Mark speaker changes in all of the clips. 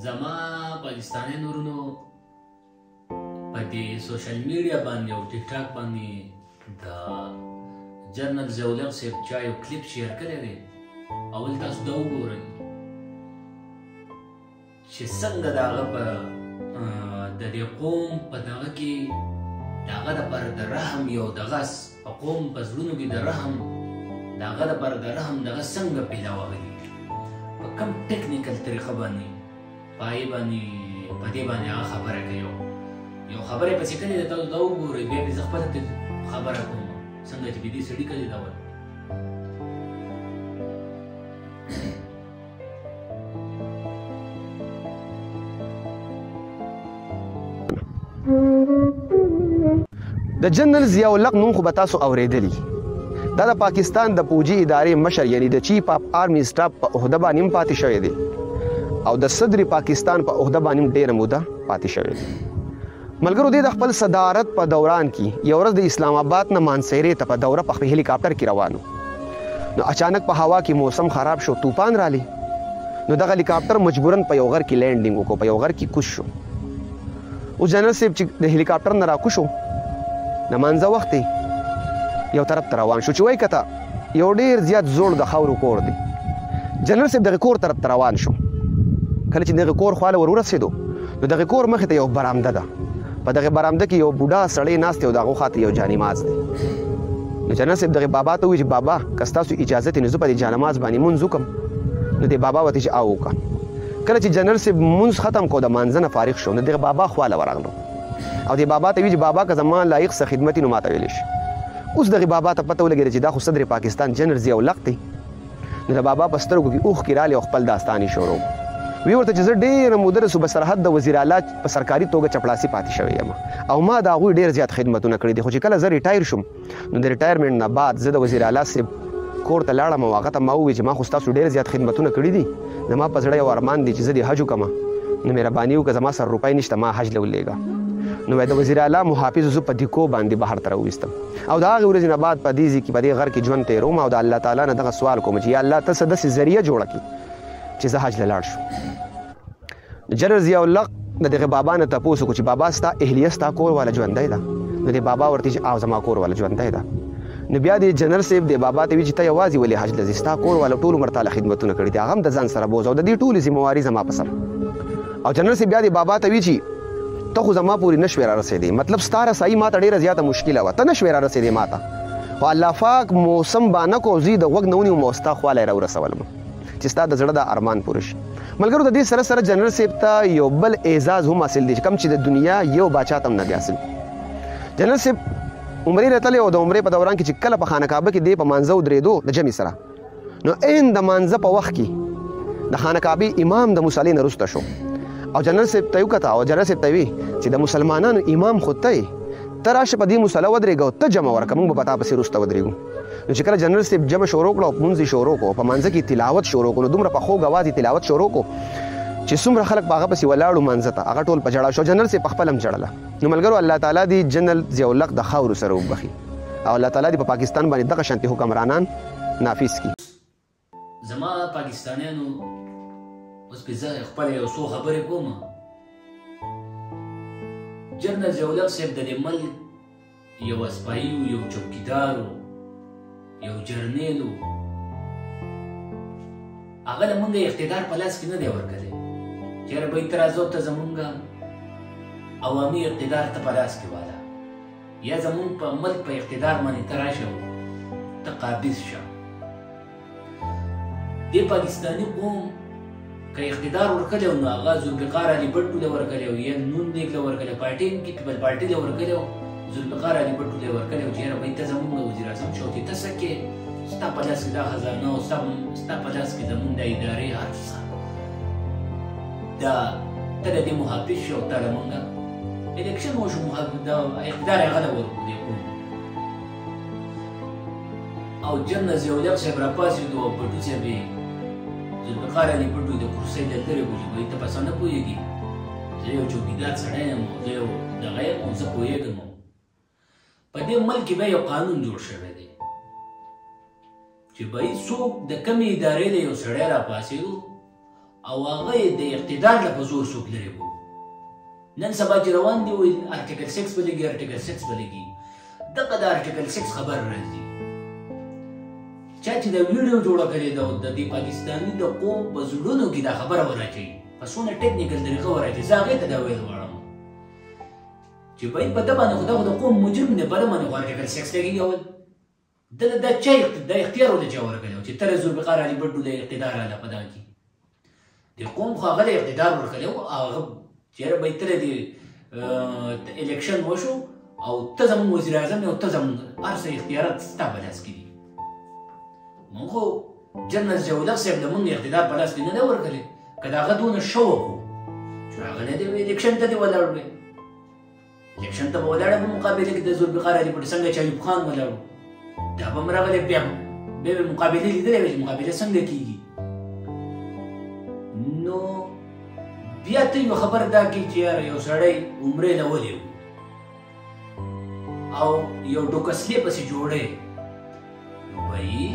Speaker 1: زما پاکستاني ورونو په دې سوشل میډیا باندې او ټیک ټاک باندې د جنرال ضیاءالحق صاحب چا یو کلیپ شیر کړی دی اول تاسو دا وګورئ چې څنګه د هغه په د دې قوم په دغه کې د هغه دپاره د رحم یو دغه په قوم په زړونو کې د رحم د هغه دپاره د رحم دغه څنګه پیدا وغلي په کوم ټیکنیکل طریقه باندې په هغې باندې په دې باندې هغه خبره کوي یو خبره یې پسې کړې ده تاسو دا وګورئ بیا مې زه خپله خبره کوم څنګه چې په دې سړي کړې ده
Speaker 2: د جنرال ضیاءالحق نوم خو به تاسو اورېدلي دا د پاکستان د پوجي ادارې مشر یعنی د چیف اف آرمی سټاف په عهده باندې هم پاتې شوی دی او د صدر پاکستان په عهده باندې هم ډېره موده پاتې شوی دی ملګرو دی د خپل صدارت په دوران کې یو ورځ د اسلام آباد نه مانسهرې ته په دوره په هلیکاپټر کې روانو نو اچانک په هوا کې موسم خراب شو طوفان رالی نو دغه هلیکاپټر مجبورن په یو غر کې لینډینګ وکړو په یو غر کې کوز شو او جنرال صاحب چې د هلیکاپټر نه راکوز شو د مانځه وخت یو طرف ته روان شو چې وایي که ته یو ډېر زیات زوړ د خاورو کور دی جنرال صاحب دغه کور طرف ته روان شو کله چې دغه کور خواله ور ورسېدو نو دغه کور مخې ته یو برامده ده په دغه برامده کې یو بوډا سړی ناست دی او د هغو خواته یو جانماز دی نو جنرال صاحب دغه بابا ته ووایي چې بابا که ستاسو اجازت وي نو زه په دې جانماز باندې مونځ وکړم نو دې بابا ورته چې او وکړه کله چې جنرال صاحب مونځ ختم کړو د مانځه نه فارغ شو نو دغه بابا خواله ورغلو او دې بابا ته وایي چې بابا که زما لایق څه خدمت وي نو ماته ویلی شي اوس دغه بابا ته پته ولګېده چې دا خو صدر پاکستان جنرال ضیاءالحق دی نو د بابا په سترګو کې اوښکې رالې او خپل داستان یې شروع وی ورته چې زه ډېره موده د صوبه سرحد د وزیر اعلی په سرکاري توګه چپړاسي پاتې شوی یم او ما د هغوی ډېر زیات خدمتونه کړي دي خو چې کله زه ریټایر شوم نو د ریټایرمنټ نه بعد زه د وزیر اعلی صاحب کور ته لاړم او هغه ته ما وویل چې ما خو ستاسو ډېر زیات خدمتونه کړي دي زما په زړه یو ارمان دی چې زه دې حج وکړم نو مهرباني وکړه زما سره روپۍ نشته ما حج له ولېږه نو د وزیر اعلی محافظ زه په دیکو باندې بهر ته راوویستم او د هغې ورځې نه بعد په دې ځای کې په دې غر کې ژوند تېروم او د الله تعالی نه دغه سوال کوم چې یا الله ته څه داسې ذریعه جوړه کړي چې زه حج له لاړ شم جنرال ضیاءالحق د دغه بابا نه تپوس وکړو چې بابا ستا اهلیه ستا کور والا ژوندی ده نو د بابا ورته چې او زما کور والا ژوندی ده نو بیا د جنرال صاحب د بابا ته وایي چې ته یوازې ولې حج له ځې ستا کور والا ټول عمر تاله خدمتونه کړي دي هغه هم د ځان سره بوځه او د دې ټولې ذمواري زما په سر او جنرال صاحب بیا د بابا ته وایي چې ته خو زما پورې نه شوې رارسېدې مطلب ستا رسایي ما ته ډېره زیاته مشکله وه ته نه شوې رارسېدې ما ته خو الله پاک موسم بانه کو زه د غوږ نه ونیوم او ستا خواله یې راورسولم چې ستا د زړه د ارمان پوره شي ملګرو د دې سره سره جنرال صاحب ته یو بل اعزاز هم حاصل دی کوم چې د دنیا یو باچا ته هم نه دی حاصل جنرال صاحب عمرې راتلی او د عمرې په دوران کې چې کله په خانه کعبه کې دی په مانځه ودرېدو د جمع سره نو عین د مانځه په وخت کې د خانه کعبې امام د مصلي نه وروسته شو او جنرال صاحب ته یې وکتل او جنرال صاحب ته وی چې د مسلمانانو امام خو ته یې ته راشه په دې مصله ودرېږه او ته جمع ورکړه موږ به په تا پسې وروسته ودرېږو نو چې کله جنرال صاحب جمع شروع کړه او لمونځ یې شروع کړو په مانځه کې تلاوت شروع کړو نو دومره په خوږ اواز یې تلاوت شروع کړو چې څومره خلک په هغه پسې ولاړو مانځه ته هغه ټول په ژړا شو جنرال صاحب په خپله هم ژړله نو ملګرو الله تعالی دې جنرال ضیاءالحق د خاورو سره وبخي او الله تعالی دې په پاکستان باندې دغه شانتي حکمرانان نافذ کړي
Speaker 1: زما پاکستانیانو اوس پې زه خپله یو څو خبرې کوم جنرال ضیاءالحق صاحب د دې ملک یو اسپایي و یو چوکیدار و یو جرنیل و هغه له مونږ اقتدار په لاس کې نه دی ورکړی چېرې به اعتراضو ته زمونږ عوامي اقتدار ته په لاس کې واله یا زمونږ په ملک په اقتدار باندې ته راشه ته قابض شه دې پاکستاني قوم که اقتدار ورکړی و نو هغه ذوالفقار علي بټو له ورکړی و یا نون نیک له ورکړی پارټي کې پیپل پارټي له ورکړی و ذوالفقار علي بټو له ورکړی و چې یاره بهی ته زمونږ د وزیر اعظم شوتې ته څه کې ستا په لاس کې دا خزانه او ستا په لاس کې زمونږ د ادارې هر څه دا ته د دې محافظ شو او تا له مونږ الیکشن وشو دا اقتدار یې هغه له ورکړو دې قوم او جنرال ضیاءالحق صاحب راپاڅېدو او بټو صاحب یې ذوالفقار علي بټو د کرسۍ له لرې بولي وایي ته په څه نه پوهېږي زه یو چوکیدار سړی یم او زه یو دغه یم او زه پوهېږم په دې ملک کې بیا یو قانون جوړ شوی دی چې به څوک د کمې ادارې له یو سړی راپاڅېدو او هغه د اقتدار له په زور څوک لرې کړو. نن سبا چې روان دي وایي ارټیکل 6 به لګي ارټیکل 6 به لګي. دغه د ارټیکل 6 خبر راځي چا چې د ویډیو جوړه کړې ده د دې پاکستاني د قوم په زړونو کې دا خبره ورچوي په څونه ټیکنیکل طریقه ورچوي. زه هغې ته دا ویل غواړم چې باید په ده باندې خو دا خو د قوم مجرم دی په ده باندې خو ارټیکل 6 لګېږي. اول دا چا دا اختیار ولې چا ورکړی و چې ته ذوالفقار علي بټو د اقتدار راله په دغه کې د قوم خو هغه د اقتدار ورکړی و. هغه چېرې به یې تله د الیکشن وشو او ته زموږ وزیر اعظم یې او ته زموږ هر څه اختیارات ستا په لاس کې دي. مونږ خو جنرال ضیاءالحق صاحب د مونږ اقتدار په لاس کې نه دی ورکړی. که د هغه دونه شوق و چې راغلی دی الیکشن ته دې ولاړ دی الیکشن ته به ولاړه په مقابله کې د ذوالفقار علي بټو څنګه چې ایوب خان ولاړ دا به هم راغلی بیا به مقابلې لیدلی وې چې مقابله څنګه کېږي. نو بیا ته یو خبر دا کوي چې یاره یو سړی عمرې له ولې و او یو ډوکسلې پسې جوړی نو وایي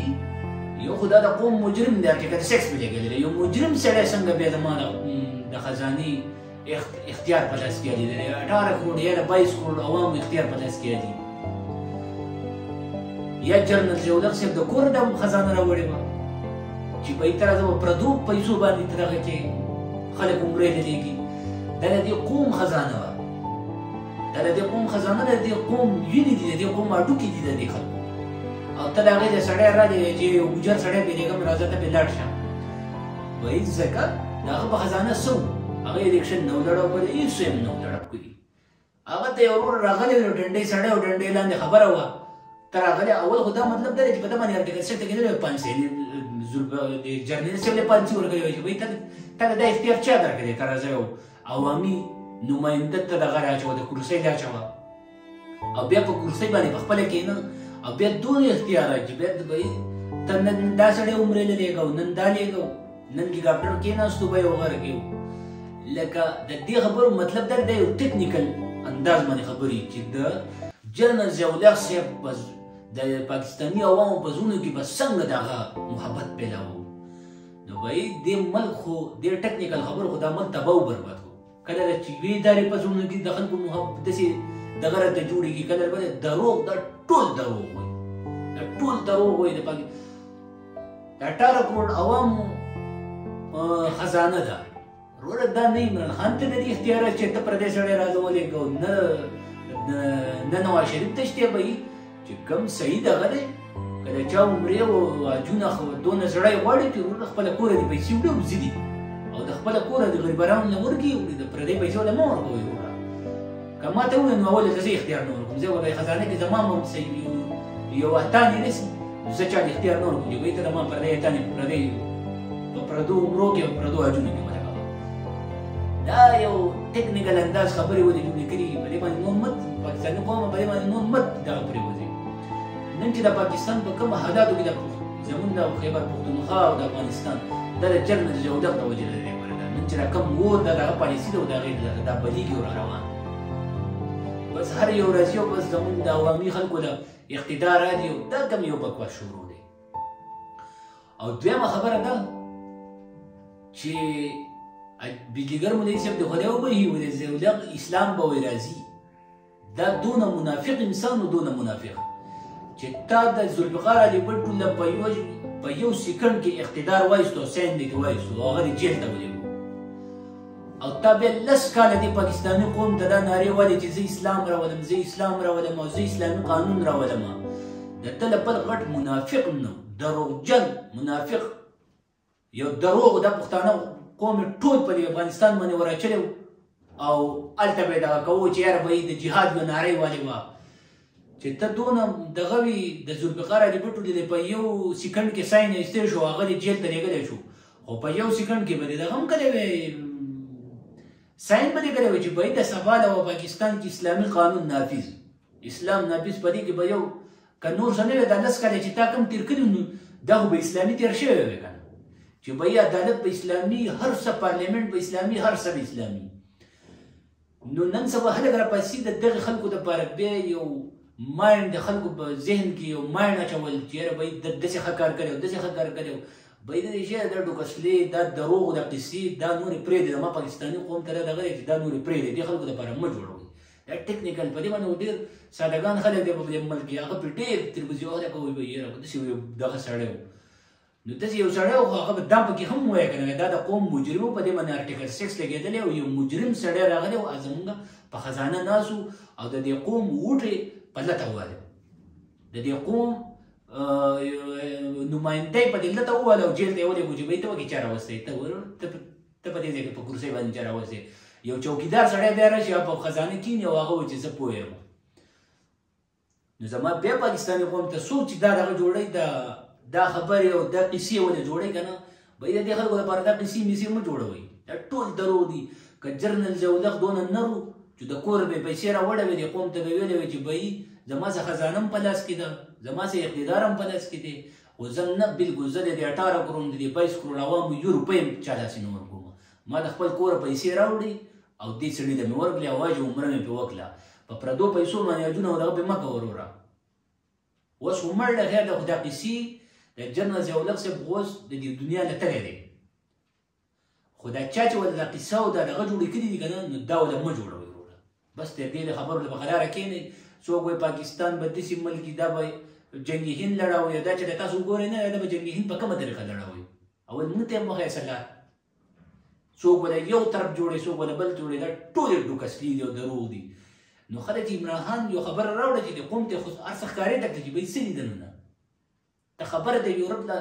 Speaker 1: یو خو دا د قوم مجرم دی ارټیکل 6 پې لګېدلی دی. یو مجرم سړی څنګه بیا زما د خزانې اختیار په لاس کې لیدلی 18 کروڑ یا 22 کروڑ عوامو اختیار په لاس کې دی. یا جنرال ضیاءالحق صاحب د کور د خزانه راوړې وه چې په تر زه په پردو پیسو باندې تر هغه کې خلک عمرې ته لېږي. دا د دې قوم خزانه وه دا د دې قوم خزانه د دې قوم وینې دي د دې قوم هډوکي دي د دې خلکو. او ته د هغې د سړی راغلی چې یو ګوجر سړی پې لېږم راځه ته پې لاړ شه وایي ځکه د هغه په خزانه څه و هغه الیکشن نه و لړو کړی هېڅ یې هم نه و لړو کړي. هغه ته یو ورور راغلی و ډنډۍ سړی و ډنډۍ لاندې خبره وه ته راغلی. اول خو دا مطلب دا دی چې په ده باندې ارټیکل 6 لګېدلی وی پانسي د جرنیلست صاحب له پانسي ورکړی وی چې وایي ته دا اختیار چا درکړی که راځه یو عوامي نماینده ته دغه راچوه د کرسۍ راچوه او بیا په کرسۍ باندې په خپله کښېنه او بیا دونه اختیارات چې بیا ته نن دا سړی عمرې له لېږو نن دا لېږو نن هلیکاپټر کېناستو به یو غر کې لکه د دې خبرو مطلب دا دی یو ټیکنیکل انداز باندې خبرې چې د جنرال ضیاءالحق صاحب د پاکستاني عوامو په زړونو کې به څنګه د هغه محبت پیلاوه. نو وایي دې ملک خو دې ټیکنیکل خبرو خو دا ملک تباه و برباد کړو. کله چې یوې ادارې په زړونو کې د خلکو محبت داسې دغه راته جوړېږي کله به دروغ دا ټول دروغ وایي دا ټول دروغ وایي. د 18 کروڑ عوامو خزانه ده وروره دا نه عمران خان ته د دې اختیارات چې ته پردی سړی راځه ولېږو نه نواز شریف ته شته به وي چې کوم صحیح دغه دی که د چا عمرې او واجونه دونه زړه یې غواړي چې وروره خپله کوره دې پیسې وړي او ځي او د خپله کوره د غریبانو نه ورکړي د پردۍ پیسې له مه ورکوئ وروره. که ما ته ووایي نو اول ته زه اختیار نه ورکوم زه به خزانه کې زما یو احتان یې رسي زه چا د اختیار نه ورکوم چې وایي ته د ما پردۍ احتان یې په پردو عمرو کې او پردو حجونو کې ولګوه. دا یو ټیکنیکل انداز خبرې ولې جوړې کړي په دې باندې نور مت پاکستاني قوم په دې باندې نور مت دغه پرېوځي. نن چې د پاکستان په کومو حالاتو کې زموږ د خیبر پښتونخوا او د افغانستان دا د جنرال ضیاءالحق د وجې نه دی نن چې دا کوم اور دا دغه پالیسي ده او د هغې دا بلیږي او را روان بس هر یو راځي او بس زموږ د عوامي خلکو له اقتدار رادي او دا کوم یو بکواس شروع دی. او دویمه خبره ده چې بجلیګر مولوي صاحب د خدای وبهي و د ضیاءالحق اسلام به وی راځي دا دونه منافق انسان و دونه منافق چې تا د ذوالفقار علي بټو له په یو سیکنډ کې اقتدار وایستو سین دې وایستو او هغه جیل ته ولېږو او تا بیا 10 کاله دې پاکستاني قوم ته دا نارې وهلې چې زه اسلام راولم زه اسلام راولم او زه اسلامي قانون راولم. د ته لپاره غټ منافق نه دروغجن منافق یو دروغ د پښتانه قوم ټول په افغانستان باندې وراچلې او هلته به یې دغه کوو چې یاره به یې د جهاد یو نارې والې وه چې ته دونه دغه وي د ذوالفقار علي بټو دې په یو سیکنډ کې ساین ایستی شو هغه دې جیل ته لېږلی شو خو په یو سیکنډ کې به دې دغه هم کړی وی ساین به دې کړی وی چې به یې د سبا له پاکستان کې اسلامي قانون نافظ اسلام نافظ په دې کې به یو که نور څه نه وی دا 10 کاله چې تا کوم تېر کړي نو دا خو به اسلامي تېر شوی وی که نه چې به یې عدالت په اسلامي هر څه پارلیمنټ په اسلامي هر څه به اسلامي. نو نن سبا خلک راپاسي د دغې خلکو دپاره بیا یو مایند د خلکو په ذهن کې یو مایند اچول چې یاره به یې داسې ښه کار کړی او داسې ښه کار کړی به د دې شی دا ډوکسلې دا دروغ دا قصې دا نورې پرېږدي د ما پاکستاني قوم ته دغه دی چې دا نورې پرېږدي دې خلکو دپاره مه جوړوئ دا ټیکنیکل په دې باندې ډېر سادهګان خلک دی په دې ملک کې هغه پرې ډېر تلویزیون کوي به یاره داسې دغه سړی و نو داسې یو سړی و خو هغه به دا پکې هم ووایه که نه دا د قوم مجرم و په دې باندې ارټیکل 6 لګېدلی او یو مجرم سړی راغلی و زمونږ په خزانه ناست او د دې قوم ووټې په لته ووالی د دې قوم نماینده په دې لته ووالی او جیل ته یې ولېږو چې بهی ته وکې چا راوستی ته په دې ځای کې په کرسۍ باندې چا راوستی یو چوکیدار سړی بیا راشي په خزانه کښېني او هغه وایي چې زه پوه یم نو زما بیا پاکستاني قوم ته څوک چې دا دغه جوړوي دا خبرې او دا قصې ولې جوړوي که نه بهی د دې خلکو لپاره دا قصې میسې مه جوړوئ دا ټول دروغ دي که جرنل ضیاءالحق دونه نر و چې د کوره به یې پیسې راوړوې دې قوم ته به یې ویلې وې چې بهی زما څه خزانه هم په لاس کې ده زما څه اقتدار هم په لاس کې دی خو زه نه بلکل زه د دې 18 کروڑ د دې 22 کروڑ عوامو یو روپۍ هم چا داسې نه ورکوم ما د خپل کوره پیسې راوړي او دې سړي ته مې ورکړې او واجب عمره مې پرې وکړه په پردو پیسو باندې عجونه او دغه پې مه کوه وروره اوس خو مړ له خیر ده خو دا قصې د جنرال ضیاءالحق صاحب خو اوس د دې دنیا نه تللی دی خو دا چا چې ولې دا قصه او دا دغه جوړې کړي دي که نه نو دا ولې مه جوړوئ وروره بس تر دې د خبرو له په قراره کښېنئ څوک وایي پاکستان به داسې ملک دا به جنګي هند لړوي دا چې تاسو وګورئ نه دا به جنګي هند په کومه طریقه لړوي اول موږ ته یې مه ښایه سلار څوک به یو طرف جوړي څوک به بل جوړي دا ټولې ډوکسلي دي او دروغ دي نو خلک عمران خان یو خبره راوړه چې د قوم ته خو هر څه ښکارېده کړه چې بهی څه لیدل نه ته خبره د یورپ له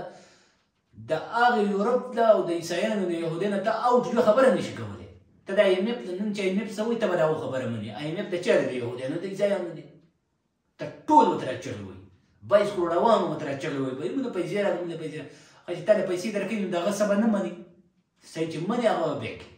Speaker 1: د هغې یورپ له او د عیسایانو د یهودیانو ته اوټ یو خبره نشي کولی ته د آی ایم اف نن چې آی ایم اف څه وایي ته به دا خبره منې آی ایم اف د چا دی د یهودیانو د عیسایانو دی ته ټول ورته راچغې وایي 22 کروڑ عوام ورته راچغې وایي بهی موږ پیسې راغلو موږ پیسې خو چې تا له پیسې درکوي نو د هغه څه به نه مني صحیح چې منې هغه به بیا کوي